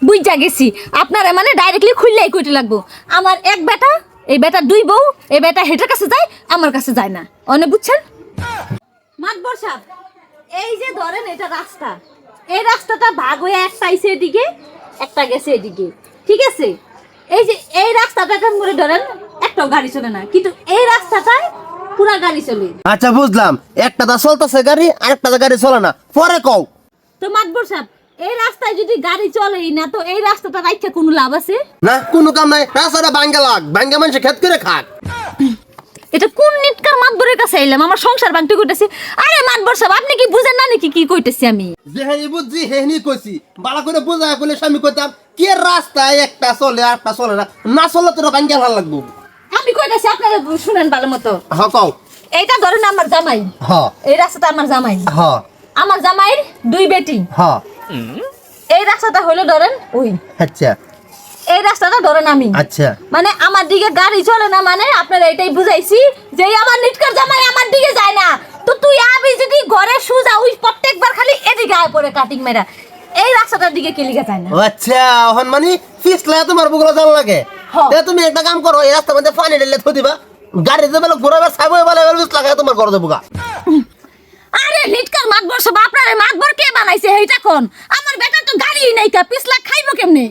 বুঝা গেছি আপনারা মানে ডাইরেক্টলি খুললেই কইতে লাগবো। আমার এক বেটা, এই বেটা দুই বউ, এই বেটা হেটার কাছে যায়, আমার কাছে যায় না। অনেক বুঝছেন? মাতবর সাহেব, এই যে ধরেন এটা রাস্তা, এই রাস্তাটা ভাগ হয়ে একটা আইছে এদিকে, একটা গেছে এদিকে, ঠিক আছে? এই যে এই রাস্তাটা মনে ধরেন একটাও গাড়ি চলে না, কিন্তু এই রাস্তাটায় পুরা গাড়ি চলে। আচ্ছা বুঝলাম, একটা দা চলতেছে গাড়ি আর একটা গাড়ি চলে না, পরে কও। তো মাতবর সাহেব, এই রাস্তায় যদি গাড়ি চলেই না, তো এই রাস্তাটা রাইখা কোনো লাভ আছে? না, কোনো কাম নাই, রাস্তাটা ভাঙ্গা লাগ, ভাঙ্গা মানুষে খেত করে খাক। এটা কোন নিটকার মাতবরের কাছে আইলাম, আমার সংসার ভাঙতে কইতেছি। আরে মাতবর সাহেব, আপনি কি বুঝেন না নাকি কি কইতেছি আমি? যেহেনি বুঝছি হেনি কইছি, বালা করে বোঝা করলে স্বামী কইতাম কে রাস্তায় একটা চলে আর একটা চলে না, না চলে তোরা ভাঙ্গা ভালো লাগবো। আমি কইতাছি আপনারা শুনেন ভালো মতো। হ কও। এইটা ধরেন আমার জামাই, হ এই রাস্তাটা আমার জামাই, হ আমার জামাইয়ের দুই বেটি। হ এই রাস্তাটা হলো ধরেন ওই, আচ্ছা এই রাস্তাটা ধরেন আমি। আচ্ছা মানে আমার দিকে গাড়ি চলে না, মানে আপনারা এটাই বুঝাইছি যে আমার নিটকার জামাই আমার দিকে যায় না। তো তুই আবি যদি ঘরে সুজা ওই প্রত্যেকবার খালি এদিকে আয় পড়ে কাটিং মেরা, এই রাস্তাটার দিকে কে লিখে যায় না? ও আচ্ছা, এখন মানে ফিসলা তোমার বুকলা জান লাগে। হ্যাঁ। তে তুমি একটা কাম করো, এই রাস্তার মধ্যে পানি ঢেলে থই দিবা, গাড়ি যে বেলা ঘোরাবে ছাইবো বেলা ফিস লাগায় তোমার ঘরে দেবো গা। আরে নিটকার মাতবর সব আপনারে মাতবর কে বানাইছে এইটা কোন? আমার বেটা তো গাড়ি নাই, কা পিছলা খাইবো কেমনে?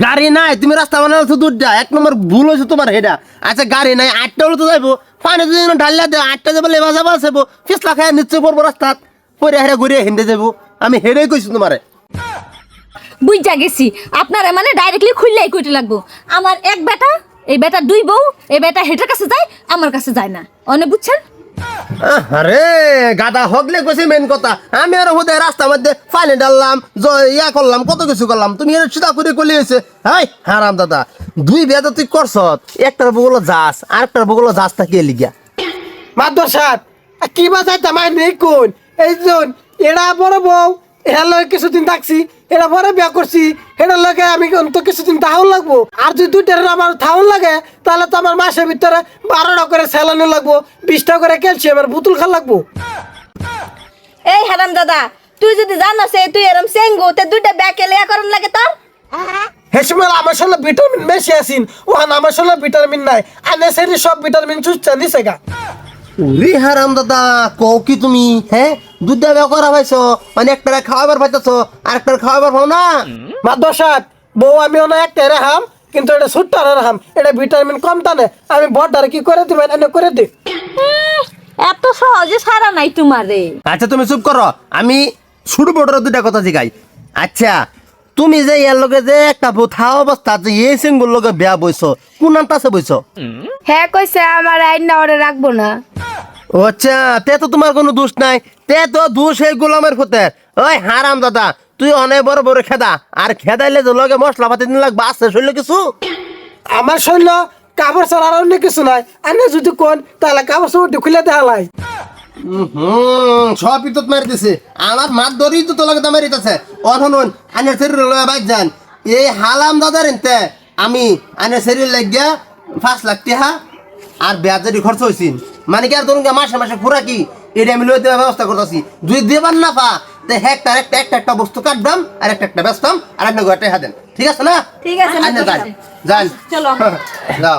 গাড়ি নাই, তুমি রাস্তা বানাচ্ছ দূর যা, এক নম্বর ভুল হয়েছে তোমার হেডা। আচ্ছা গাড়ি নাই, 8টা হলে তো যাইবো, পানি যদি ঢালিয়া দেয় 8টা যাবো লেবা যাবো আসবো, ফিসলা খায় নিশ্চয় পড়বো রাস্তাত, পরে হেরে ঘুরিয়ে হিন্দে যাবো। আমি হেরেই কইছি তোমারে। বুঝা গেছি আপনারা মানে ডাইরেক্টলি খুললেই কইতে লাগবো। আমার এক বেটা, এই বেটা দুই বউ, এই বেটা হেটার কাছে যায়, আমার কাছে যায় না। অনেক বুঝছেন? আরে গাদা হগলে কইছি মেন কথা, আমি আর হুদে রাস্তার মধ্যে পানি ঢাললাম, ইয়া করলাম, কত কিছু করলাম, তুমি এর সিধা করে কলি হয়েছে। হাই হারাম দাদা, দুই বিয়া তুই করছ, একটার বগুলো যাস আর একটার বগুলো যাস তা কে লিগা? মাদর সাহেব কি বাজাই তামাই নেই কোন এই জন এরা বড় বউ, এরা লগে কিছুদিন থাকছি, এরা বড় বিয়া করছি, এটার লগে আমি তো কিছুদিন তাহন লাগবো। আর যদি দুইটার আমার থাউন লাগে, তাহলে তো আমার মাসের ভিতরে 12টা করে স্যালানি লাগবো, 20টা করে ক্যালসিয়ামের বোতল খা লাগবো। এই হারাম দাদা, তুই যদি জানাস তুই এরম সেঙ্গো তে দুইটা ব্যাকে লিয়া করন লাগে তোর? হে সময় আমার শরীরে ভিটামিন বেশি আছিন, ওখানে আমার শরীরে ভিটামিন নাই, আনেসেরি সব ভিটামিন চুষছে নিছে গা। ওরে হারাম দাদা, কও কি তুমি? হ্যাঁ, দুধ দেওয়া করা পাইছো, মানে একটা খাওয়াবার পাইতেছো আর একটা খাওয়াবার পাও না। মাদর সাহেব বউ আমি অনেক একটা রাখাম, কিন্তু এটা সুট্টা রাখাম, এটা ভিটামিন কম টানে, আমি বড়টারে কি করে দিবেন এনে করে দিই। এত সহজে সারা নাই তোমারে। আচ্ছা তুমি চুপ করো, আমি ছোট বড় দুটা কথা জিগাই। আচ্ছা তুমি যে ইয়ার লগে যে একটা বোথা অবস্থা যে এই সিঙ্গুর লগে বেয়া বইছো, কোন আনতাছে বইছো? হ্যাঁ কইছে আমার আইন না ওরে রাখবো না। ও আচ্ছা, তে তো তোমার কোনো দোষ নাই, তে তো দোষ এই গোলামের ফুতে। ওই হারাম দাদা, তুই অনেক বড় বড় খেদা, আর খেদাইলে তো লগে মশলা পাতি দিন লাগবে, আছে শৈল কিছু? আমার শৈল কাপড় ছাড়া আর অন্য কিছু নাই, আনে যদি কোন তাহলে কাপড় চোপড় খুলে দেওয়া লাই। সব ইতত মারি দিছে, আমার মাত ধরেই তো তোলাকে তো মারিতেছে। অনহন আনের শরীর লয়ে বাইক যান, এই হালাম দাদার এনতে আমি আনের শরীর লাগিয়া 5 লাখ টাকা আর বেয়াজারি খরচ হয়েছি, মানে কি আর ধরুন মাসে মাসে পুরা কি এটা আমি লয়ে দেওয়ার ব্যবস্থা করতেছি। যদি দেবার না পা তো একটা একটা বস্তু কাটবাম আর একটা বেচতাম আর একটা ঘরটা হাতেন, ঠিক আছে না? ঠিক আছে, আনে যান যান, চলো। যাও।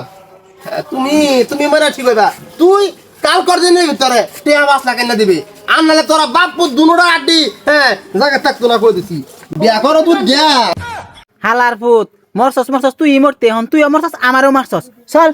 তুমি তুমি মানে ঠিক হইবা, তুই কাল কর দিনের ভিতরে টিয়া 5 লাখ এনে দিবি, আর নাহলে তোরা বাপ পুত দুনোটা আড্ডি হ্যাঁ জায়গা থাকতো না কই দিছি। বিয়া করো তুই বিয়া। হালার পুত মরছস তুই মরতে হন, তুই মরছস আমারও মারছস, চল।